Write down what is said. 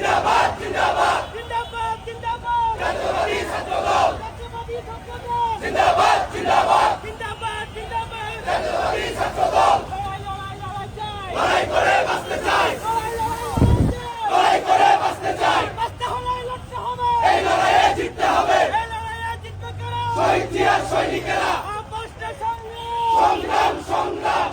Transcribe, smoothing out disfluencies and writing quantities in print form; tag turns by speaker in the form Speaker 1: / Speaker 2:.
Speaker 1: জিন্দাবাদ জিন্দাবাদ
Speaker 2: জিন্দাবাদ জিন্দাবাদ
Speaker 1: জাতীয়বাদী ছাত্রদল
Speaker 2: জাতীয়বাদী ছাত্রদল
Speaker 1: জিন্দাবাদ জিন্দাবাদ
Speaker 2: জিন্দাবাদ জিন্দাবাদ
Speaker 1: জাতীয়বাদী ছাত্রদল
Speaker 2: লড়াই চাই
Speaker 1: লড়াই করে বাঁচতে চাই
Speaker 2: লড়াই
Speaker 1: লড়াই করে বাঁচতে চাই
Speaker 2: বাঁচতে হলে লড়তে হবে
Speaker 1: এই লড়াইয়ে জিততে হবে
Speaker 2: এই লড়াইয়ে জিততে গেলে
Speaker 1: শহীদ জিয়ার সৈনিকেরা
Speaker 2: আপোষটা সঙ্গে
Speaker 1: সংগ্রাম সংগ্রাম